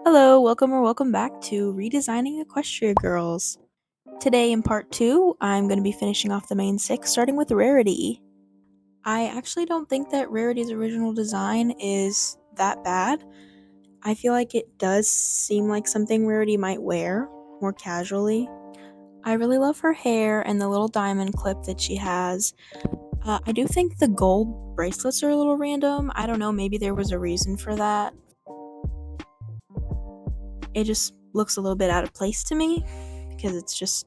Hello, welcome back to Redesigning Equestria Girls. Today in part 2, I'm going to be finishing off the main 6, starting with Rarity. I actually don't think that Rarity's original design is that bad. I feel like it does seem like something Rarity might wear more casually. I really love her hair and the little diamond clip that she has. I do think the gold bracelets are a little random. I don't know, maybe there was a reason for that. It just looks a little bit out of place to me because it's just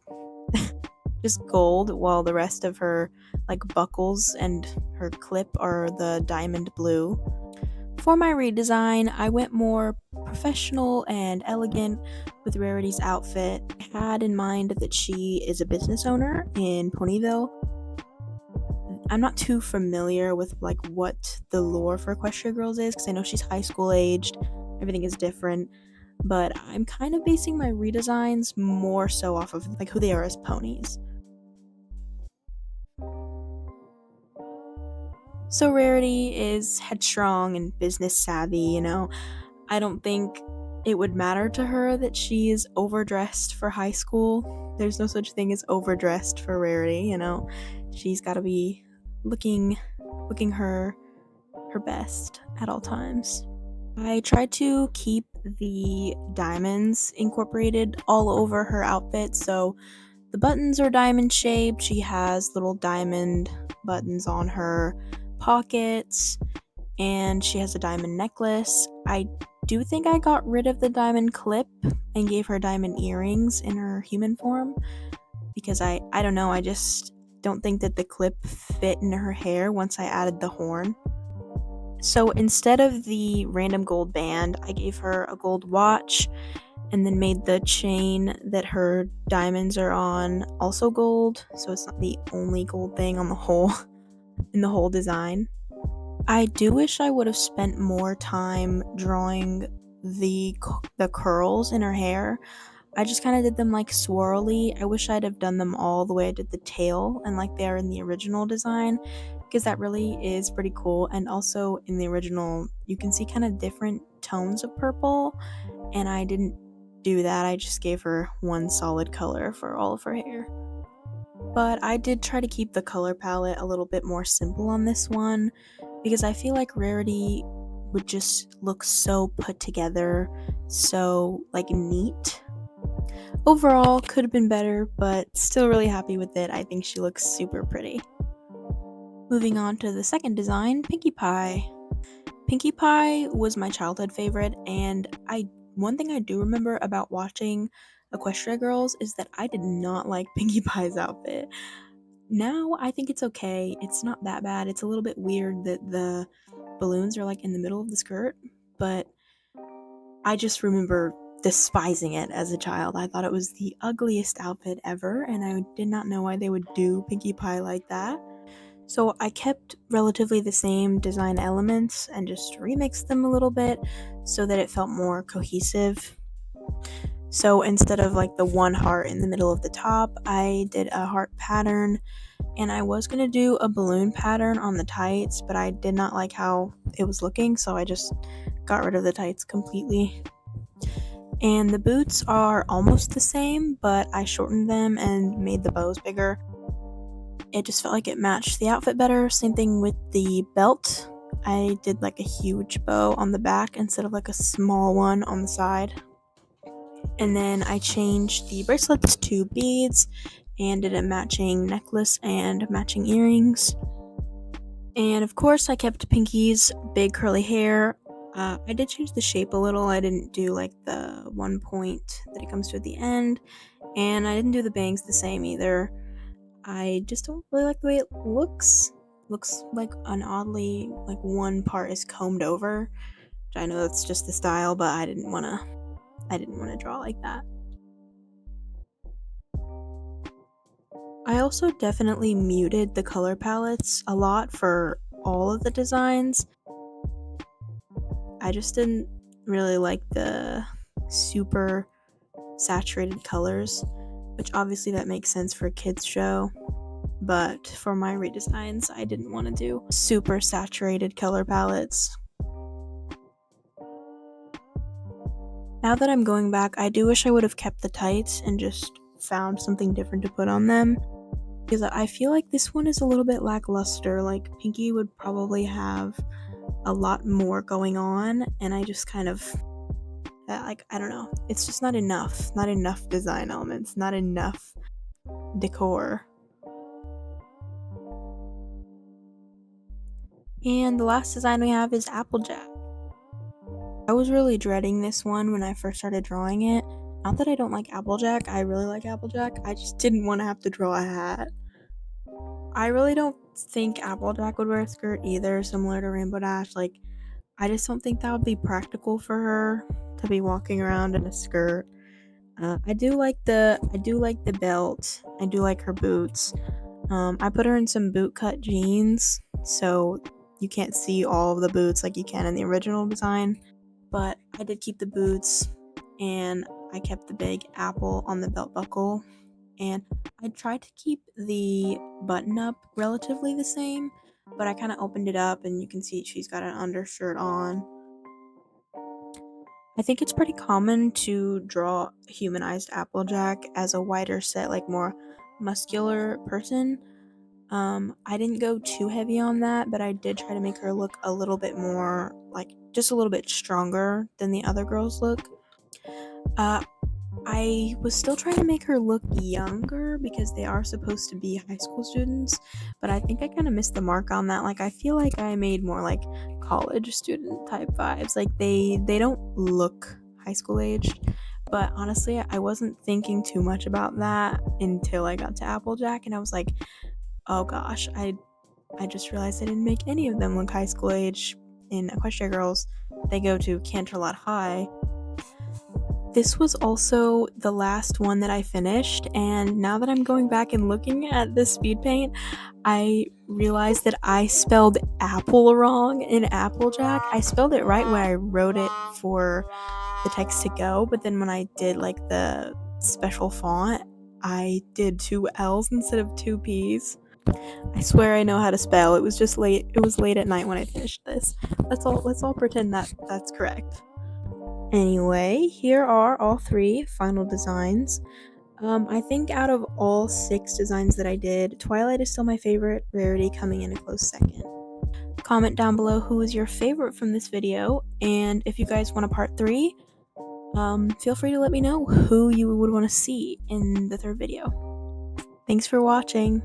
gold, while the rest of her buckles and her clip are the diamond blue. For my redesign, I went more professional and elegant with Rarity's outfit. I had in mind that she is a business owner in Ponyville. I'm not too familiar with what the lore for Equestria Girls is because I know she's high school aged. Everything is different. But I'm kind of basing my redesigns more so off of who they are as ponies. So Rarity is headstrong and business savvy, I don't think it would matter to her that she is overdressed for high school. There's no such thing as overdressed for Rarity, She's got to be looking her best at all times. I tried to keep the diamonds incorporated all over her outfit, so the buttons are diamond shaped. She has little diamond buttons on her pockets, and she has a diamond necklace. I do think I got rid of the diamond clip and gave her diamond earrings in her human form because I don't know, I just don't think that the clip fit in her hair once I added the horn. So instead of the random gold band, I gave her a gold watch and then made the chain that her diamonds are on also gold, so it's not the only gold thing on the whole in the whole design. I do wish I would have spent more time drawing the curls in her hair. I just kind of did them swirly. I wish I'd have done them all the way I did the tail and like they are in the original design, because that really is pretty cool. And also in the original, you can see kind of different tones of purple, and I didn't do that. I just gave her one solid color for all of her hair. But I did try to keep the color palette a little bit more simple on this one because I feel like Rarity would just look so put together, so neat. Overall, could have been better, but still really happy with it. I think she looks super pretty. Moving on to the second design, Pinkie Pie. Pinkie Pie was my childhood favorite, and one thing I do remember about watching Equestria Girls is that I did not like Pinkie Pie's outfit. Now I think it's okay. It's not that bad. It's a little bit weird that the balloons are in the middle of the skirt, but I just remember despising it as a child. I thought it was the ugliest outfit ever, and I did not know why they would do Pinkie Pie like that. So I kept relatively the same design elements and just remixed them a little bit so that it felt more cohesive. So instead of the one heart in the middle of the top, I did a heart pattern, and I was going to do a balloon pattern on the tights, but I did not like how it was looking, so I just got rid of the tights completely. And the boots are almost the same, but I shortened them and made the bows bigger. It just felt like it matched the outfit better. Same thing with the belt. I did a huge bow on the back instead of a small one on the side. And then I changed the bracelets to beads and did a matching necklace and matching earrings. And of course I kept Pinkie's big curly hair. I did change the shape a little. I didn't do the one point that it comes to at the end, and I didn't do the bangs the same either. I just don't really like the way it looks. Looks like an oddly one part is combed over. Which I know that's just the style, but I didn't want to draw like that. I also definitely muted the color palettes a lot for all of the designs. I just didn't really like the super saturated colors, which obviously that makes sense for a kids show, but for my redesigns I didn't want to do super saturated color palettes. Now that I'm going back, I do wish I would have kept the tights and just found something different to put on them, because I feel like this one is a little bit lackluster. Like, Pinkie would probably have a lot more going on, and I just kind of, like, I don't know. It's just not enough. Not enough design elements, not enough decor. And the last design we have is Applejack. I was really dreading this one when I first started drawing it. Not that I don't like Applejack, I really like Applejack. I just didn't want to have to draw a hat. I really don't think Applejack would wear a skirt either, similar to Rainbow Dash. Like, I just don't think that would be practical for her to be walking around in a skirt. I do like the belt. I do like her boots. I put her in some bootcut jeans, so you can't see all of the boots like you can in the original design. But I did keep the boots, and I kept the big apple on the belt buckle. And I tried to keep the button up relatively the same, but I kind of opened it up, and you can see she's got an undershirt on. I think it's pretty common to draw humanized Applejack as a wider set, like more muscular person. I didn't go too heavy on that, but I did try to make her look a little bit more, like, just a little bit stronger than the other girls look. I was still trying to make her look younger because they are supposed to be high school students, but I think I kind of missed the mark on that. Like, I feel like I made more like college student type vibes. Like, they don't look high school aged, but honestly, I wasn't thinking too much about that until I got to Applejack, and I was like, oh gosh, I just realized I didn't make any of them look high school age. In Equestria Girls, they go to Canterlot High. This was also the last one that I finished, and now that I'm going back and looking at the speed paint, I realized that I spelled apple wrong in Applejack. I spelled it right when I wrote it for the text to go, but then when I did like the special font, I did 2 L's instead of 2 P's. I swear I know how to spell. It was just late. It was late at night when I finished this. Let's all pretend that that's correct. Anyway, here are all 3 final designs. I think out of all 6 designs that I did, Twilight is still my favorite, Rarity coming in a close second. Comment down below who is your favorite from this video, and if you guys want a part 3, feel free to let me know who you would want to see in the 3rd video. Thanks for watching.